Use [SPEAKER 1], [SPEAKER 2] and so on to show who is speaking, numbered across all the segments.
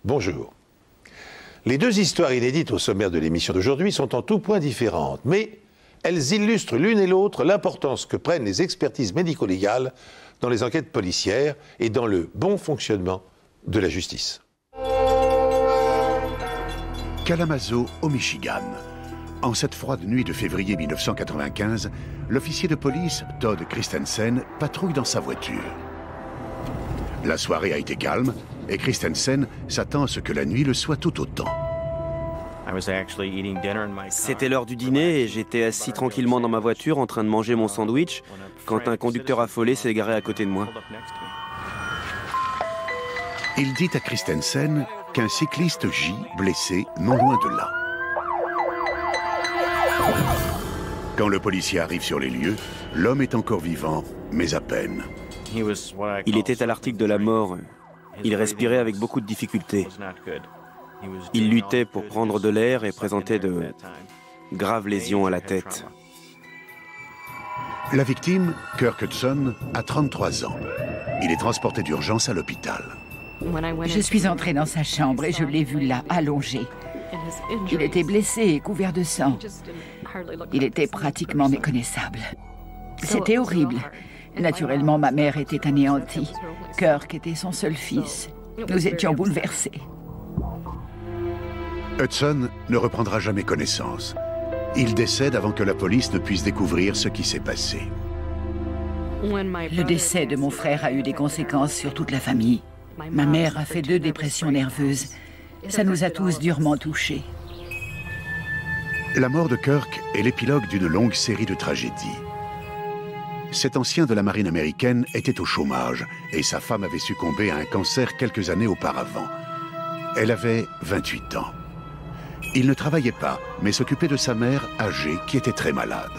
[SPEAKER 1] Bonjour. Les deux histoires inédites au sommaire de l'émission d'aujourd'hui sont en tout point différentes, mais elles illustrent l'une et l'autre l'importance que prennent les expertises médico-légales dans les enquêtes policières et dans le bon fonctionnement de la justice.
[SPEAKER 2] Kalamazoo, au Michigan. En cette froide nuit de février 1995, l'officier de police, Todd Christensen, patrouille dans sa voiture. La soirée a été calme et Christensen s'attend à ce que la nuit le soit tout autant.
[SPEAKER 3] C'était l'heure du dîner et j'étais assis tranquillement dans ma voiture en train de manger mon sandwich quand un conducteur affolé s'est garé à côté de moi.
[SPEAKER 2] Il dit à Christensen qu'un cycliste gît blessé non loin de là. Quand le policier arrive sur les lieux, l'homme est encore vivant, mais à peine.
[SPEAKER 3] Il était à l'article de la mort. Il respirait avec beaucoup de difficultés. Il luttait pour prendre de l'air et présentait de graves lésions à la tête.
[SPEAKER 2] La victime, Kirk Hudson, a 33 ans. Il est transporté d'urgence à l'hôpital.
[SPEAKER 4] Je suis entrée dans sa chambre et je l'ai vu là, allongé. Il était blessé et couvert de sang. Il était pratiquement méconnaissable. C'était horrible. Naturellement, ma mère était anéantie. Kirk était son seul fils. Nous étions bouleversés.
[SPEAKER 2] Hudson ne reprendra jamais connaissance. Il décède avant que la police ne puisse découvrir ce qui s'est passé.
[SPEAKER 4] Le décès de mon frère a eu des conséquences sur toute la famille. Ma mère a fait 2 dépressions nerveuses. Ça nous a tous durement touchés.
[SPEAKER 2] La mort de Kirk est l'épilogue d'une longue série de tragédies. Cet ancien de la marine américaine était au chômage et sa femme avait succombé à un cancer quelques années auparavant. Elle avait 28 ans. Il ne travaillait pas, mais s'occupait de sa mère âgée qui était très malade.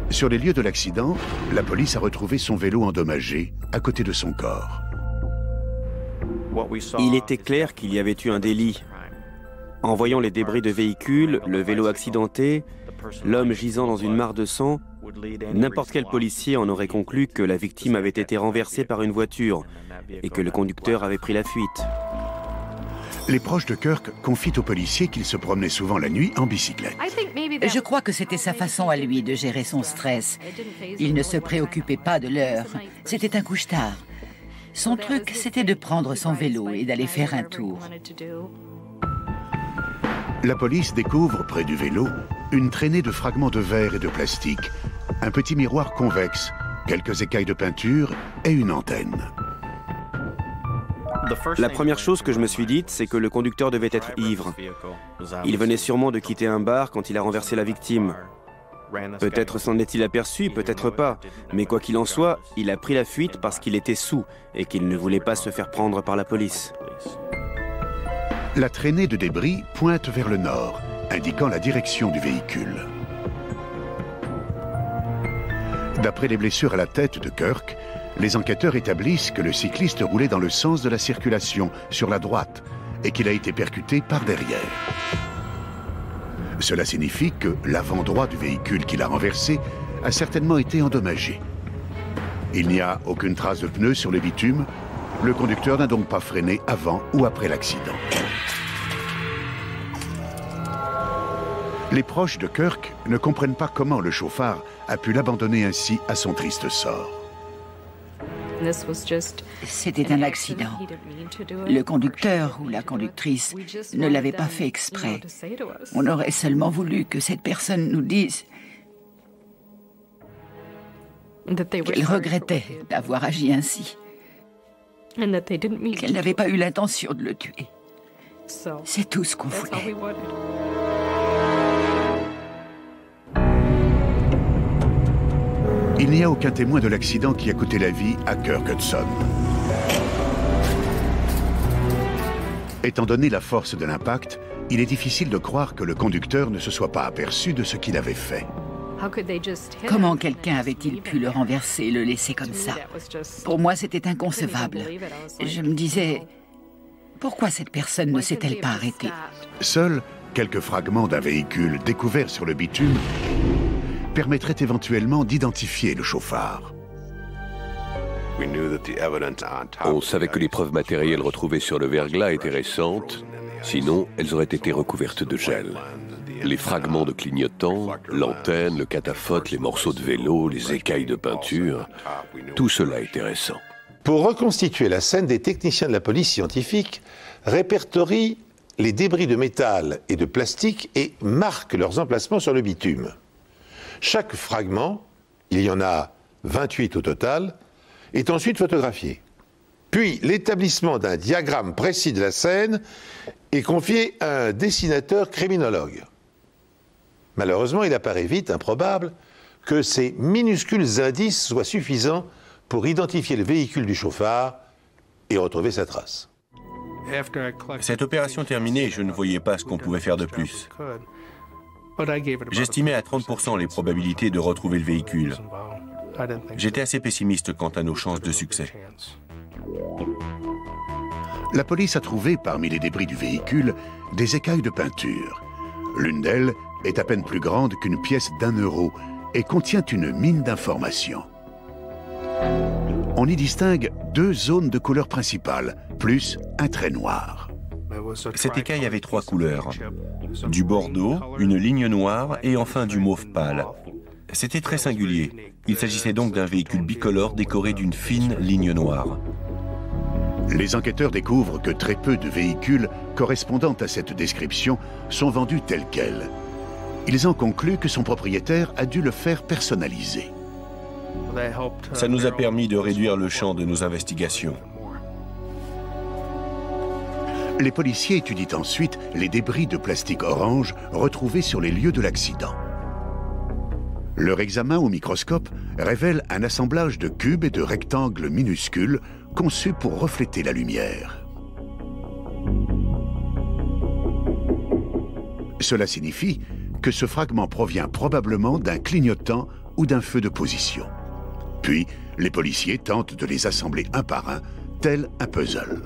[SPEAKER 2] Sur les lieux de l'accident, la police a retrouvé son vélo endommagé à côté de son corps.
[SPEAKER 3] Il était clair qu'il y avait eu un délit. En voyant les débris de véhicules, le vélo accidenté, l'homme gisant dans une mare de sang, n'importe quel policier en aurait conclu que la victime avait été renversée par une voiture et que le conducteur avait pris la fuite.
[SPEAKER 2] Les proches de Kirk confient aux policiers qu'il se promenait souvent la nuit en bicyclette.
[SPEAKER 4] Je crois que c'était sa façon à lui de gérer son stress. Il ne se préoccupait pas de l'heure. C'était un couche-tard. Son truc, c'était de prendre son vélo et d'aller faire un tour.
[SPEAKER 2] La police découvre, près du vélo, une traînée de fragments de verre et de plastique, un petit miroir convexe, quelques écailles de peinture et une antenne.
[SPEAKER 3] La première chose que je me suis dite, c'est que le conducteur devait être ivre. Il venait sûrement de quitter un bar quand il a renversé la victime. Peut-être s'en est-il aperçu, peut-être pas. Mais quoi qu'il en soit, il a pris la fuite parce qu'il était saoul et qu'il ne voulait pas se faire prendre par la police.
[SPEAKER 2] La traînée de débris pointe vers le nord, indiquant la direction du véhicule. D'après les blessures à la tête de Kirk, les enquêteurs établissent que le cycliste roulait dans le sens de la circulation, sur la droite, et qu'il a été percuté par derrière. Cela signifie que l'avant droit du véhicule qu'il a renversé a certainement été endommagé. Il n'y a aucune trace de pneu sur le bitume. Le conducteur n'a donc pas freiné avant ou après l'accident. Les proches de Kirk ne comprennent pas comment le chauffard a pu l'abandonner ainsi à son triste sort.
[SPEAKER 4] C'était un accident. Le conducteur ou la conductrice ne l'avait pas fait exprès. On aurait seulement voulu que cette personne nous dise qu'elle regrettait d'avoir agi ainsi, qu'elle n'avait pas eu l'intention de le tuer. C'est tout ce qu'on voulait.
[SPEAKER 2] Il n'y a aucun témoin de l'accident qui a coûté la vie à Kirk Hudson. Étant donné la force de l'impact, il est difficile de croire que le conducteur ne se soit pas aperçu de ce qu'il avait fait.
[SPEAKER 4] Comment quelqu'un avait-il pu le renverser et le laisser comme ça? Pour moi, c'était inconcevable. Je me disais, pourquoi cette personne ne s'est-elle pas arrêtée?
[SPEAKER 2] Seuls quelques fragments d'un véhicule découvert sur le bitume permettrait éventuellement d'identifier le chauffard.
[SPEAKER 5] On savait que les preuves matérielles retrouvées sur le verglas étaient récentes, sinon elles auraient été recouvertes de gel. Les fragments de clignotants, l'antenne, le cataphote, les morceaux de vélo, les écailles de peinture, tout cela était récent.
[SPEAKER 1] Pour reconstituer la scène, des techniciens de la police scientifique répertorient les débris de métal et de plastique et marquent leurs emplacements sur le bitume. Chaque fragment, il y en a 28 au total, est ensuite photographié. Puis l'établissement d'un diagramme précis de la scène est confié à un dessinateur criminologue. Malheureusement, il apparaît vite improbable que ces minuscules indices soient suffisants pour identifier le véhicule du chauffard et retrouver sa trace.
[SPEAKER 6] Cette opération terminée, je ne voyais pas ce qu'on pouvait faire de plus. J'estimais à 30% les probabilités de retrouver le véhicule. J'étais assez pessimiste quant à nos chances de succès.
[SPEAKER 2] La police a trouvé parmi les débris du véhicule des écailles de peinture. L'une d'elles est à peine plus grande qu'une pièce d'1 € et contient une mine d'informations. On y distingue 2 zones de couleur principale, plus un trait noir.
[SPEAKER 6] Cette écaille avait 3 couleurs. Du bordeaux, une ligne noire et enfin du mauve pâle. C'était très singulier. Il s'agissait donc d'un véhicule bicolore décoré d'une fine ligne noire.
[SPEAKER 2] Les enquêteurs découvrent que très peu de véhicules correspondant à cette description sont vendus tels quels. Ils en concluent que son propriétaire a dû le faire personnaliser.
[SPEAKER 6] Ça nous a permis de réduire le champ de nos investigations.
[SPEAKER 2] Les policiers étudient ensuite les débris de plastique orange retrouvés sur les lieux de l'accident. Leur examen au microscope révèle un assemblage de cubes et de rectangles minuscules conçus pour refléter la lumière. Cela signifie que ce fragment provient probablement d'un clignotant ou d'un feu de position. Puis, les policiers tentent de les assembler un par un, tel un puzzle.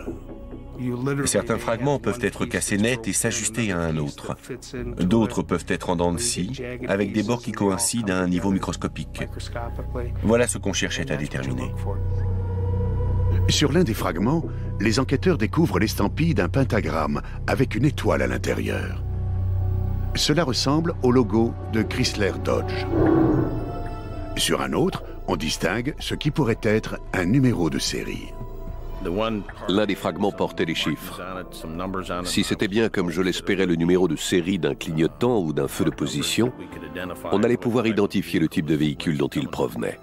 [SPEAKER 6] Certains fragments peuvent être cassés net et s'ajuster à un autre. D'autres peuvent être en dents de scie, avec des bords qui coïncident à un niveau microscopique. Voilà ce qu'on cherchait à déterminer.
[SPEAKER 2] Sur l'un des fragments, les enquêteurs découvrent l'estampille d'un pentagramme avec une étoile à l'intérieur. Cela ressemble au logo de Chrysler Dodge. Sur un autre, on distingue ce qui pourrait être un numéro de série.
[SPEAKER 5] L'un des fragments portait les chiffres. Si c'était bien, comme je l'espérais, le numéro de série d'un clignotant ou d'un feu de position, on allait pouvoir identifier le type de véhicule dont il provenait.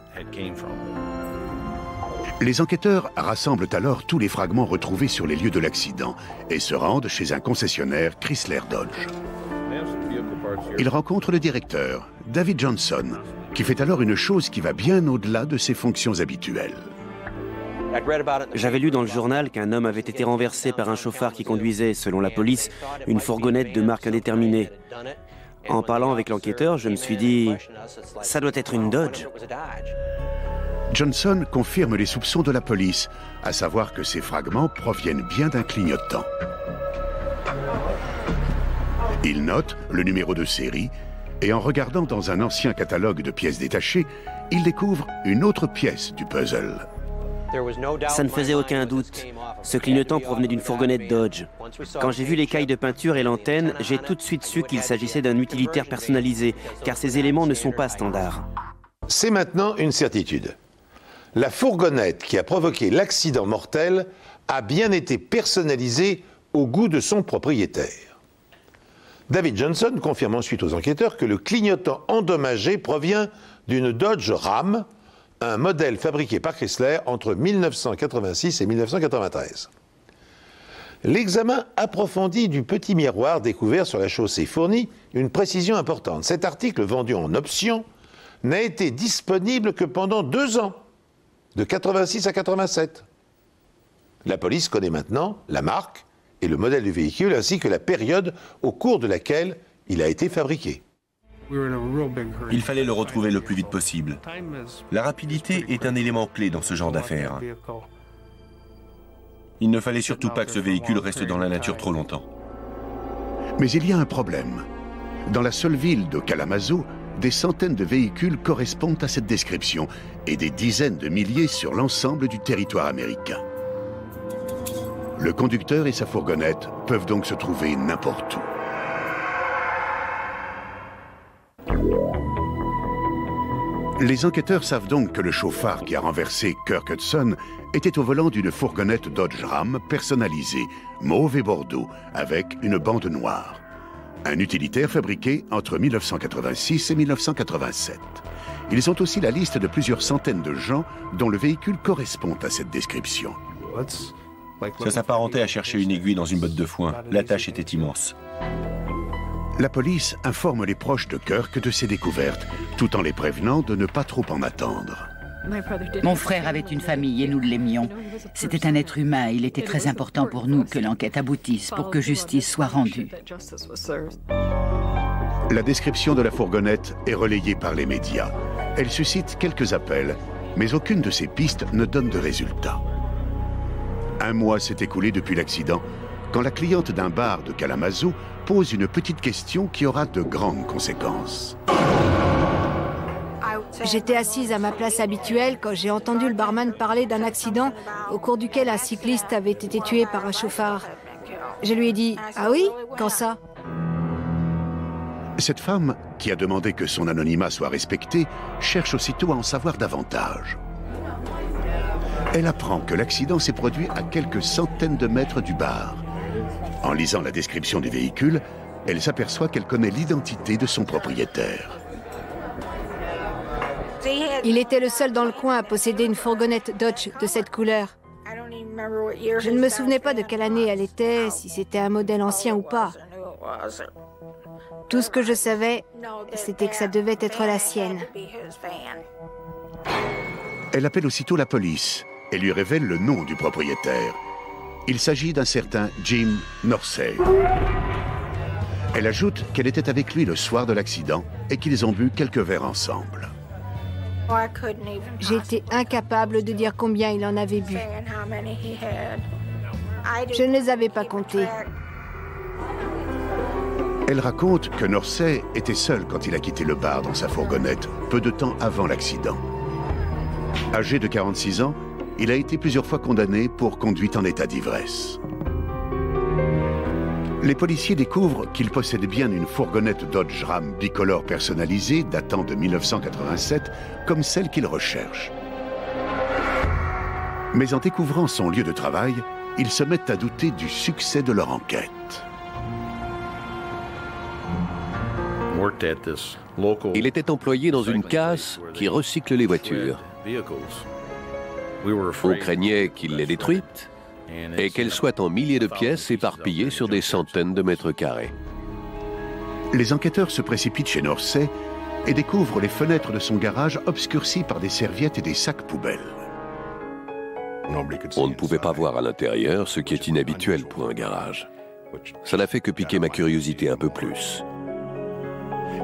[SPEAKER 2] Les enquêteurs rassemblent alors tous les fragments retrouvés sur les lieux de l'accident et se rendent chez un concessionnaire Chrysler Dodge. Ils rencontrent le directeur, David Johnson, qui fait alors une chose qui va bien au-delà de ses fonctions habituelles.
[SPEAKER 3] J'avais lu dans le journal qu'un homme avait été renversé par un chauffard qui conduisait, selon la police, une fourgonnette de marque indéterminée. En parlant avec l'enquêteur, je me suis dit, ça doit être une Dodge.
[SPEAKER 2] Johnson confirme les soupçons de la police, à savoir que ces fragments proviennent bien d'un clignotant. Il note le numéro de série et en regardant dans un ancien catalogue de pièces détachées, il découvre une autre pièce du puzzle.
[SPEAKER 3] Ça ne faisait aucun doute. Ce clignotant provenait d'une fourgonnette Dodge. Quand j'ai vu l'écaille de peinture et l'antenne, j'ai tout de suite su qu'il s'agissait d'un utilitaire personnalisé, car ces éléments ne sont pas standards.
[SPEAKER 1] C'est maintenant une certitude. La fourgonnette qui a provoqué l'accident mortel a bien été personnalisée au goût de son propriétaire. David Johnson confirme ensuite aux enquêteurs que le clignotant endommagé provient d'une Dodge Ram, un modèle fabriqué par Chrysler entre 1986 et 1993. L'examen approfondi du petit miroir découvert sur la chaussée fournit une précision importante. Cet article, vendu en option, n'a été disponible que pendant 2 ans, de 86 à 87. La police connaît maintenant la marque et le modèle du véhicule ainsi que la période au cours de laquelle il a été fabriqué.
[SPEAKER 6] Il fallait le retrouver le plus vite possible. La rapidité est un élément clé dans ce genre d'affaires. Il ne fallait surtout pas que ce véhicule reste dans la nature trop longtemps.
[SPEAKER 2] Mais il y a un problème. Dans la seule ville de Kalamazoo, des centaines de véhicules correspondent à cette description et des dizaines de milliers sur l'ensemble du territoire américain. Le conducteur et sa fourgonnette peuvent donc se trouver n'importe où. Les enquêteurs savent donc que le chauffard qui a renversé Kirk Hudson était au volant d'une fourgonnette Dodge Ram personnalisée, mauve et bordeaux, avec une bande noire. Un utilitaire fabriqué entre 1986 et 1987. Ils ont aussi la liste de plusieurs centaines de gens dont le véhicule correspond à cette description.
[SPEAKER 6] Ça s'apparentait à chercher une aiguille dans une botte de foin. La tâche était immense.
[SPEAKER 2] La police informe les proches de Kirk de ces découvertes, tout en les prévenant de ne pas trop en attendre.
[SPEAKER 4] Mon frère avait une famille et nous l'aimions. C'était un être humain et il était très important pour nous que l'enquête aboutisse pour que justice soit rendue.
[SPEAKER 2] La description de la fourgonnette est relayée par les médias. Elle suscite quelques appels, mais aucune de ces pistes ne donne de résultat. Un mois s'est écoulé depuis l'accident, quand la cliente d'un bar de Kalamazoo pose une petite question qui aura de grandes conséquences.
[SPEAKER 7] J'étais assise à ma place habituelle quand j'ai entendu le barman parler d'un accident au cours duquel un cycliste avait été tué par un chauffard. Je lui ai dit « Ah oui? Quand ça ?»
[SPEAKER 2] Cette femme, qui a demandé que son anonymat soit respecté, cherche aussitôt à en savoir davantage. Elle apprend que l'accident s'est produit à quelques centaines de mètres du bar. En lisant la description du véhicule, elle s'aperçoit qu'elle connaît l'identité de son propriétaire.
[SPEAKER 7] Il était le seul dans le coin à posséder une fourgonnette Dodge de cette couleur. Je ne me souvenais pas de quelle année elle était, si c'était un modèle ancien ou pas. Tout ce que je savais, c'était que ça devait être la sienne.
[SPEAKER 2] Elle appelle aussitôt la police et lui révèle le nom du propriétaire. Il s'agit d'un certain Jim Norsey. Elle ajoute qu'elle était avec lui le soir de l'accident et qu'ils ont bu quelques verres ensemble.
[SPEAKER 7] J'étais incapable de dire combien il en avait bu. Je ne les avais pas comptés.
[SPEAKER 2] Elle raconte que Norsey était seul quand il a quitté le bar dans sa fourgonnette, peu de temps avant l'accident. Âgé de 46 ans, il a été plusieurs fois condamné pour conduite en état d'ivresse. Les policiers découvrent qu'il possède bien une fourgonnette Dodge Ram bicolore personnalisée datant de 1987, comme celle qu'ils recherchent. Mais en découvrant son lieu de travail, ils se mettent à douter du succès de leur enquête.
[SPEAKER 5] Il était employé dans une casse qui recycle les voitures. On craignait qu'il les détruite et qu'elles soient en milliers de pièces éparpillées sur des centaines de mètres carrés.
[SPEAKER 2] Les enquêteurs se précipitent chez Norsey et découvrent les fenêtres de son garage obscurcies par des serviettes et des sacs poubelles.
[SPEAKER 5] On ne pouvait pas voir à l'intérieur, ce qui est inhabituel pour un garage. Ça n'a fait que piquer ma curiosité un peu plus.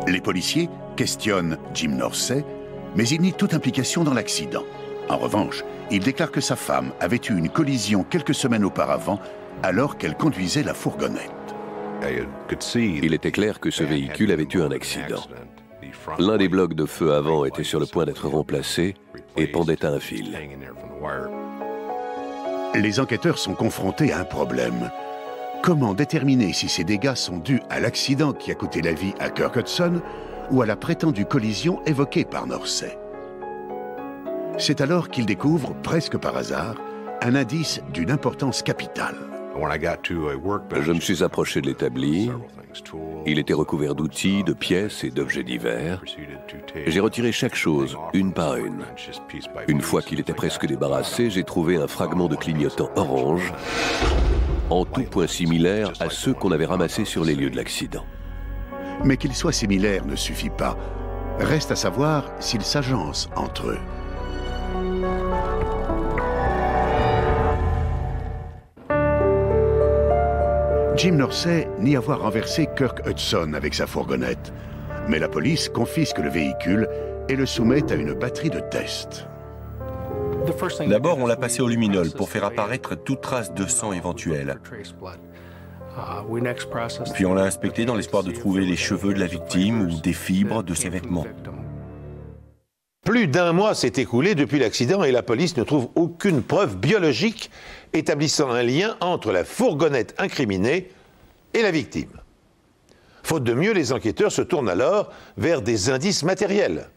[SPEAKER 2] Les policiers questionnent Jim Norsey, mais il nie toute implication dans l'accident. En revanche, il déclare que sa femme avait eu une collision quelques semaines auparavant alors qu'elle conduisait la fourgonnette.
[SPEAKER 5] Il était clair que ce véhicule avait eu un accident. L'un des blocs de feu avant était sur le point d'être remplacé et pendait à un fil.
[SPEAKER 2] Les enquêteurs sont confrontés à un problème. Comment déterminer si ces dégâts sont dus à l'accident qui a coûté la vie à Kirk Hudson ou à la prétendue collision évoquée par Norsey? C'est alors qu'ils découvrent, presque par hasard, un indice d'une importance capitale.
[SPEAKER 5] Je me suis approché de l'établi. Il était recouvert d'outils, de pièces et d'objets divers. J'ai retiré chaque chose, une par une. Une fois qu'il était presque débarrassé, j'ai trouvé un fragment de clignotant orange, en tout point similaire à ceux qu'on avait ramassés sur les lieux de l'accident.
[SPEAKER 2] Mais qu'ils soient similaires ne suffit pas. Reste à savoir s'ils s'agencent entre eux. Jim Norsey nie avoir renversé Kirk Hudson avec sa fourgonnette, mais la police confisque le véhicule et le soumet à une batterie de tests.
[SPEAKER 6] D'abord, on l'a passé au luminol pour faire apparaître toute trace de sang éventuelle. Puis on l'a inspecté dans l'espoir de trouver les cheveux de la victime ou des fibres de ses vêtements.
[SPEAKER 1] Plus d'un mois s'est écoulé depuis l'accident et la police ne trouve aucune preuve biologique établissant un lien entre la fourgonnette incriminée et la victime. Faute de mieux, les enquêteurs se tournent alors vers des indices matériels.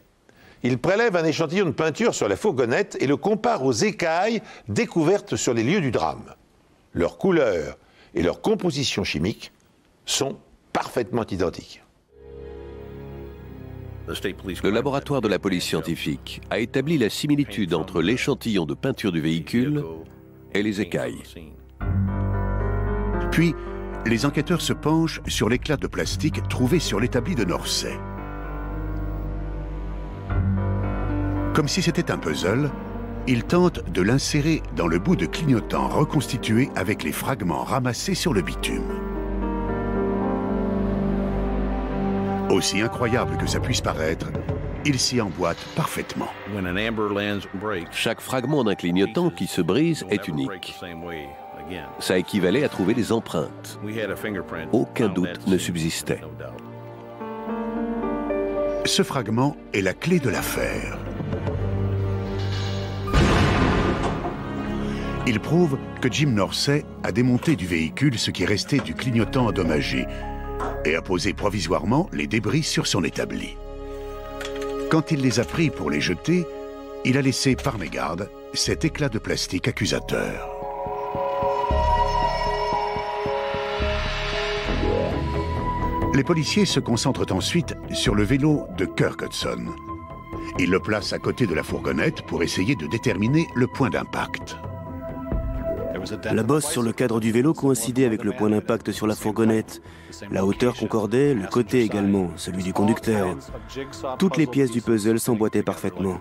[SPEAKER 1] Ils prélèvent un échantillon de peinture sur la fourgonnette et le comparent aux écailles découvertes sur les lieux du drame. Leur couleur et leur composition chimique sont parfaitement identiques.
[SPEAKER 5] Le laboratoire de la police scientifique a établi la similitude entre l'échantillon de peinture du véhicule et les écailles.
[SPEAKER 2] Puis, les enquêteurs se penchent sur l'éclat de plastique trouvé sur l'établi de Norsay. Comme si c'était un puzzle, ils tentent de l'insérer dans le bout de clignotant reconstitué avec les fragments ramassés sur le bitume. Aussi incroyable que ça puisse paraître, il s'y emboîte parfaitement.
[SPEAKER 5] Chaque fragment d'un clignotant qui se brise est unique. Ça équivalait à trouver des empreintes. Aucun doute ne subsistait.
[SPEAKER 2] Ce fragment est la clé de l'affaire. Il prouve que Jim Norsay a démonté du véhicule ce qui restait du clignotant endommagé et a posé provisoirement les débris sur son établi. Quand il les a pris pour les jeter, il a laissé par mégarde cet éclat de plastique accusateur. Les policiers se concentrent ensuite sur le vélo de Kirk Hudson. Ils le placent à côté de la fourgonnette pour essayer de déterminer le point d'impact.
[SPEAKER 3] La bosse sur le cadre du vélo coïncidait avec le point d'impact sur la fourgonnette. La hauteur concordait, le côté également, celui du conducteur. Toutes les pièces du puzzle s'emboîtaient parfaitement.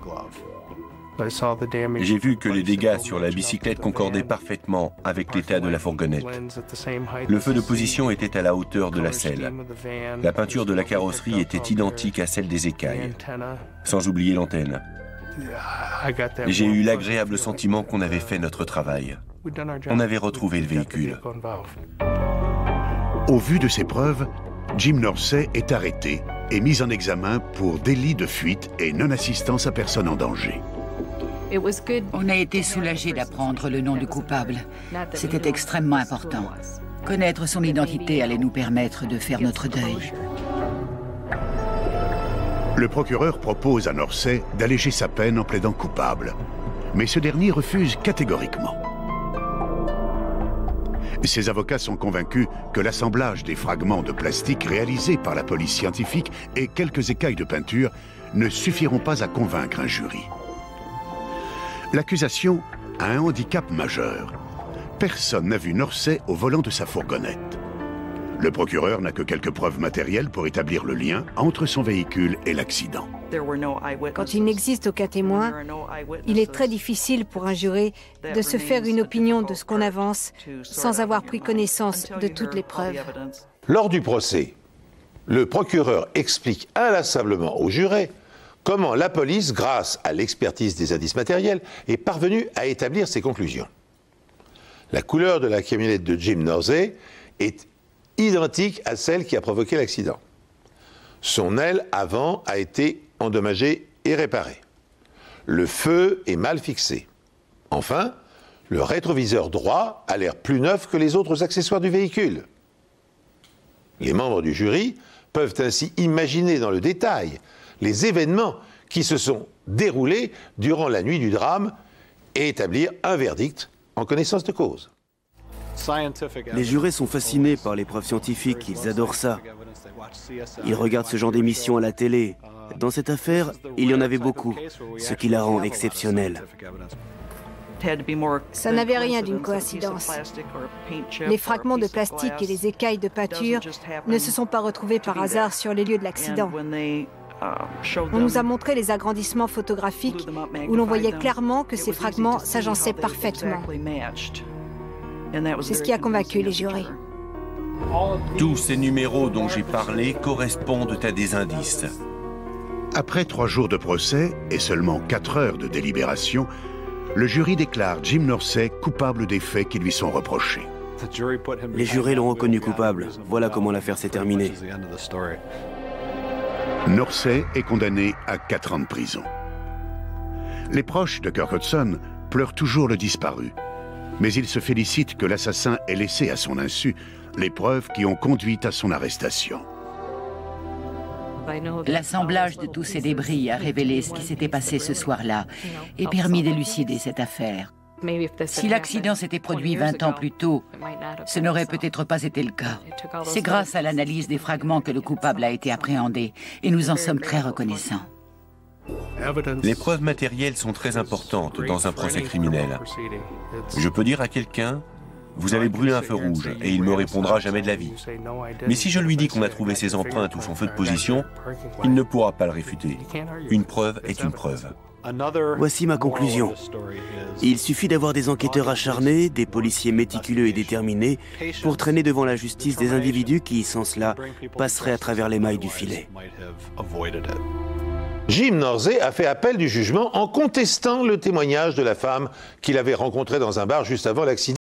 [SPEAKER 6] J'ai vu que les dégâts sur la bicyclette concordaient parfaitement avec l'état de la fourgonnette. Le feu de position était à la hauteur de la selle. La peinture de la carrosserie était identique à celle des écailles, sans oublier l'antenne. J'ai eu l'agréable sentiment qu'on avait fait notre travail. On avait retrouvé le véhicule.
[SPEAKER 2] Au vu de ces preuves, Jim Norsay est arrêté et mis en examen pour délit de fuite et non-assistance à personne en danger.
[SPEAKER 4] On a été soulagés d'apprendre le nom du coupable. C'était extrêmement important. Connaître son identité allait nous permettre de faire notre deuil.
[SPEAKER 2] Le procureur propose à Norsay d'alléger sa peine en plaidant coupable, mais ce dernier refuse catégoriquement. Ses avocats sont convaincus que l'assemblage des fragments de plastique réalisés par la police scientifique et quelques écailles de peinture ne suffiront pas à convaincre un jury. L'accusation a un handicap majeur. Personne n'a vu Norsay au volant de sa fourgonnette. Le procureur n'a que quelques preuves matérielles pour établir le lien entre son véhicule et l'accident.
[SPEAKER 7] Quand il n'existe aucun témoin, il est très difficile pour un juré de se faire une opinion de ce qu'on avance sans avoir pris connaissance de toutes les preuves.
[SPEAKER 1] Lors du procès, le procureur explique inlassablement aux jurés comment la police, grâce à l'expertise des indices matériels, est parvenue à établir ses conclusions. La couleur de la camionnette de Jim Norsay est identique à celle qui a provoqué l'accident. Son aile avant a été endommagée et réparée. Le feu est mal fixé. Enfin, le rétroviseur droit a l'air plus neuf que les autres accessoires du véhicule. Les membres du jury peuvent ainsi imaginer dans le détail les événements qui se sont déroulés durant la nuit du drame et établir un verdict en connaissance de cause.
[SPEAKER 3] Les jurés sont fascinés par les preuves scientifiques, ils adorent ça. Ils regardent ce genre d'émission à la télé. Dans cette affaire, il y en avait beaucoup, ce qui la rend exceptionnelle.
[SPEAKER 7] Ça n'avait rien d'une coïncidence. Les fragments de plastique et les écailles de peinture ne se sont pas retrouvés par hasard sur les lieux de l'accident. On nous a montré les agrandissements photographiques où l'on voyait clairement que ces fragments s'agençaient parfaitement. C'est ce qui a convaincu les jurés.
[SPEAKER 6] Tous ces numéros dont j'ai parlé correspondent à des indices.
[SPEAKER 2] Après 3 jours de procès et seulement 4 heures de délibération, le jury déclare Jim Norsay coupable des faits qui lui sont reprochés.
[SPEAKER 3] Les jurés l'ont reconnu coupable. Voilà comment l'affaire s'est terminée.
[SPEAKER 2] Norsay est condamné à 4 ans de prison. Les proches de Kirk Hodgson pleurent toujours le disparu. Mais ils se félicitent que l'assassin ait laissé à son insu les preuves qui ont conduit à son arrestation.
[SPEAKER 4] L'assemblage de tous ces débris a révélé ce qui s'était passé ce soir-là et permis d'élucider cette affaire. Si l'accident s'était produit 20 ans plus tôt, ce n'aurait peut-être pas été le cas. C'est grâce à l'analyse des fragments que le coupable a été appréhendé et nous en sommes très reconnaissants.
[SPEAKER 6] Les preuves matérielles sont très importantes dans un procès criminel. Je peux dire à quelqu'un: vous avez brûlé un feu rouge, et il me répondra jamais de la vie. Mais si je lui dis qu'on a trouvé ses empreintes ou son feu de position, il ne pourra pas le réfuter. Une preuve est une preuve.
[SPEAKER 3] Voici ma conclusion. Il suffit d'avoir des enquêteurs acharnés, des policiers méticuleux et déterminés pour traîner devant la justice des individus qui, sans cela, passeraient à travers les mailles du filet.
[SPEAKER 1] Jim Norsay a fait appel du jugement en contestant le témoignage de la femme qu'il avait rencontrée dans un bar juste avant l'accident.